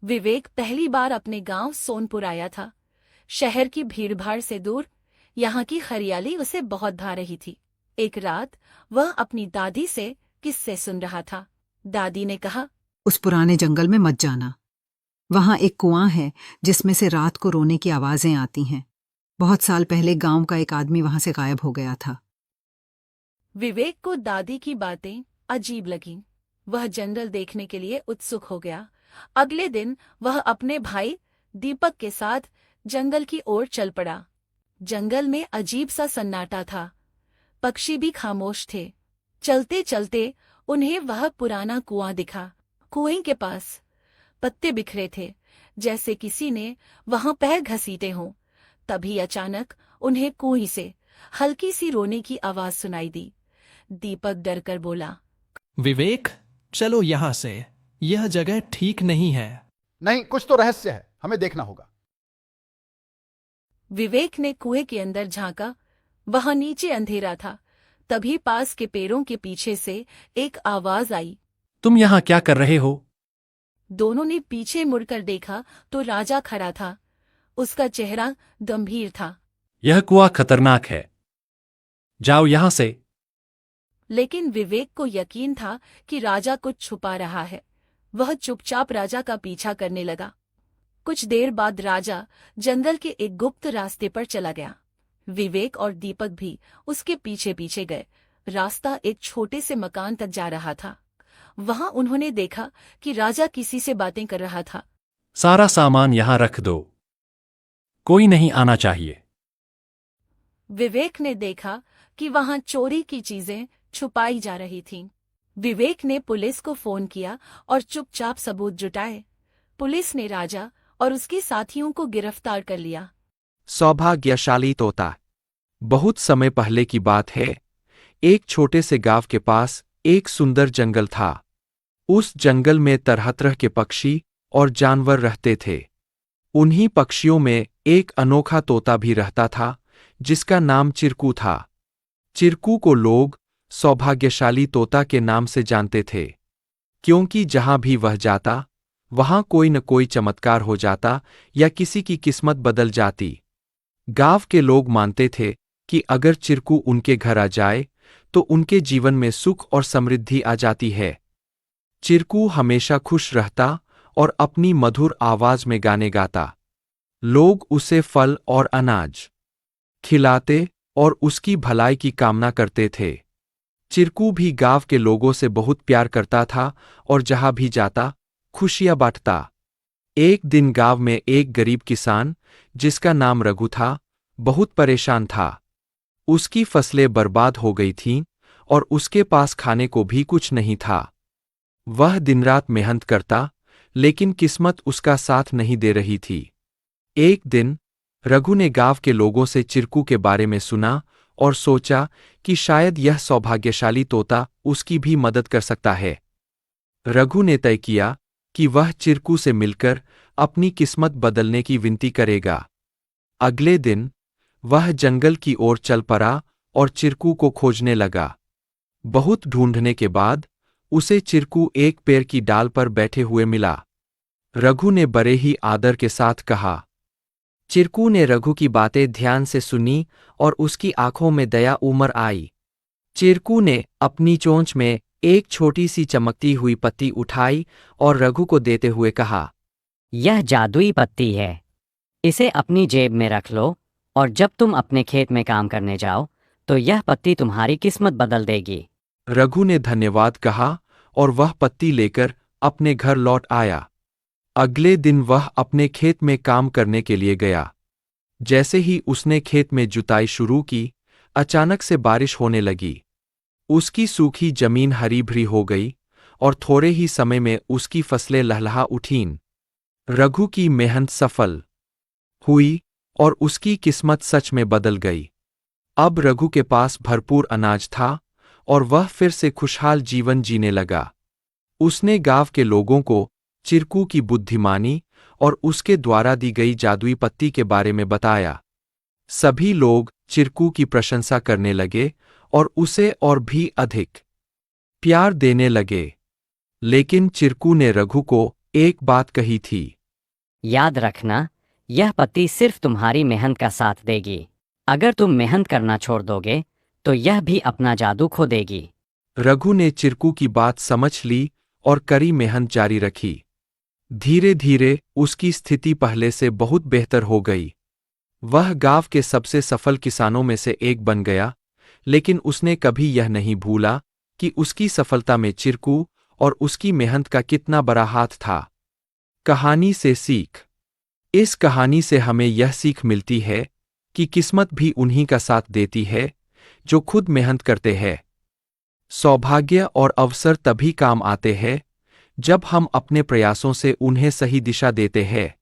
विवेक पहली बार अपने गांव सोनपुर आया था। शहर की भीड़भाड़ से दूर यहाँ की हरियाली उसे बहुत भा रही थी। एक रात वह अपनी दादी से किस्से सुन रहा था। दादी ने कहा, उस पुराने जंगल में मत जाना। वहां एक कुआं है जिसमें से रात को रोने की आवाजें आती हैं। बहुत साल पहले गांव का एक आदमी वहां से गायब हो गया था। विवेक को दादी की बातें अजीब लगीं। वह जंगल देखने के लिए उत्सुक हो गया। अगले दिन वह अपने भाई दीपक के साथ जंगल की ओर चल पड़ा। जंगल में अजीब सा सन्नाटा था। पक्षी भी खामोश थे। चलते चलते उन्हें वह पुराना कुआं दिखा। कुएं के पास पत्ते बिखरे थे, जैसे किसी ने वहां पैर घसीटे हों। तभी अचानक उन्हें कुएं से हल्की सी रोने की आवाज सुनाई दी। दीपक डरकर बोला, विवेक, चलो यहां से। यह जगह ठीक नहीं है। नहीं, कुछ तो रहस्य है, हमें देखना होगा। विवेक ने कुएं के अंदर झांका। वहां नीचे अंधेरा था। तभी पास के पेड़ों के पीछे से एक आवाज आई। तुम यहां क्या कर रहे हो? दोनों ने पीछे मुड़कर देखा तो राजा खड़ा था। उसका चेहरा गंभीर था। यह कुआं खतरनाक है, जाओ यहां से। लेकिन विवेक को यकीन था कि राजा कुछ छुपा रहा है। वह चुपचाप राजा का पीछा करने लगा। कुछ देर बाद राजा जंगल के एक गुप्त रास्ते पर चला गया। विवेक और दीपक भी उसके पीछे पीछे गए। रास्ता एक छोटे से मकान तक जा रहा था। वहां उन्होंने देखा कि राजा किसी से बातें कर रहा था। सारा सामान यहां रख दो, कोई नहीं आना चाहिए। विवेक ने देखा कि वहां चोरी की चीजें छुपाई जा रही थीं। विवेक ने पुलिस को फोन किया और चुपचाप सबूत जुटाए। पुलिस ने राजा और उसके साथियों को गिरफ्तार कर लिया। सौभाग्यशाली तोता। बहुत समय पहले की बात है। एक छोटे से गांव के पास एक सुंदर जंगल था। उस जंगल में तरह तरह के पक्षी और जानवर रहते थे। उन्हीं पक्षियों में एक अनोखा तोता भी रहता था, जिसका नाम चिरकू था। चिरकू को लोग सौभाग्यशाली तोता के नाम से जानते थे, क्योंकि जहां भी वह जाता वहां कोई न कोई चमत्कार हो जाता या किसी की किस्मत बदल जाती। गांव के लोग मानते थे कि अगर चिरकू उनके घर आ जाए तो उनके जीवन में सुख और समृद्धि आ जाती है। चिरकू हमेशा खुश रहता और अपनी मधुर आवाज में गाने गाता। लोग उसे फल और अनाज खिलाते और उसकी भलाई की कामना करते थे। चिरकू भी गांव के लोगों से बहुत प्यार करता था और जहां भी जाता खुशियां बांटता। एक दिन गांव में एक गरीब किसान, जिसका नाम रघु था, बहुत परेशान था। उसकी फसलें बर्बाद हो गई थीं और उसके पास खाने को भी कुछ नहीं था। वह दिन रात मेहनत करता, लेकिन किस्मत उसका साथ नहीं दे रही थी। एक दिन रघु ने गांव के लोगों से चिरकू के बारे में सुना और सोचा कि शायद यह सौभाग्यशाली तोता उसकी भी मदद कर सकता है। रघु ने तय किया कि वह चिरकू से मिलकर अपनी किस्मत बदलने की विनती करेगा। अगले दिन वह जंगल की ओर चल पड़ा और चिरकू को खोजने लगा। बहुत ढूंढने के बाद उसे चिरकू एक पेड़ की डाल पर बैठे हुए मिला। रघु ने बड़े ही आदर के साथ कहा। चिरकू ने रघु की बातें ध्यान से सुनी और उसकी आंखों में दया उमड़ आई। चिरकू ने अपनी चोंच में एक छोटी सी चमकती हुई पत्ती उठाई और रघु को देते हुए कहा, यह जादुई पत्ती है। इसे अपनी जेब में रख लो और जब तुम अपने खेत में काम करने जाओ तो यह पत्ती तुम्हारी किस्मत बदल देगी। रघु ने धन्यवाद कहा और वह पत्ती लेकर अपने घर लौट आया। अगले दिन वह अपने खेत में काम करने के लिए गया। जैसे ही उसने खेत में जुताई शुरू की, अचानक से बारिश होने लगी। उसकी सूखी जमीन हरी भरी हो गई और थोड़े ही समय में उसकी फसलें लहलहा उठीं। रघु की मेहनत सफल हुई और उसकी किस्मत सच में बदल गई। अब रघु के पास भरपूर अनाज था और वह फिर से खुशहाल जीवन जीने लगा। उसने गांव के लोगों को चिरकू की बुद्धिमानी और उसके द्वारा दी गई जादुई पत्ती के बारे में बताया। सभी लोग चिरकू की प्रशंसा करने लगे और उसे और भी अधिक प्यार देने लगे। लेकिन चिरकू ने रघु को एक बात कही थी। याद रखना, यह पत्ती सिर्फ तुम्हारी मेहनत का साथ देगी। अगर तुम मेहनत करना छोड़ दोगे तो यह भी अपना जादू खो देगी। रघु ने चिरकू की बात समझ ली और कड़ी मेहनत जारी रखी। धीरे धीरे उसकी स्थिति पहले से बहुत बेहतर हो गई। वह गांव के सबसे सफल किसानों में से एक बन गया, लेकिन उसने कभी यह नहीं भूला कि उसकी सफलता में चिरकू और उसकी मेहनत का कितना बड़ा हाथ था। कहानी से सीख। इस कहानी से हमें यह सीख मिलती है कि किस्मत भी उन्हीं का साथ देती है जो खुद मेहनत करते हैं। सौभाग्य और अवसर तभी काम आते हैं जब हम अपने प्रयासों से उन्हें सही दिशा देते हैं।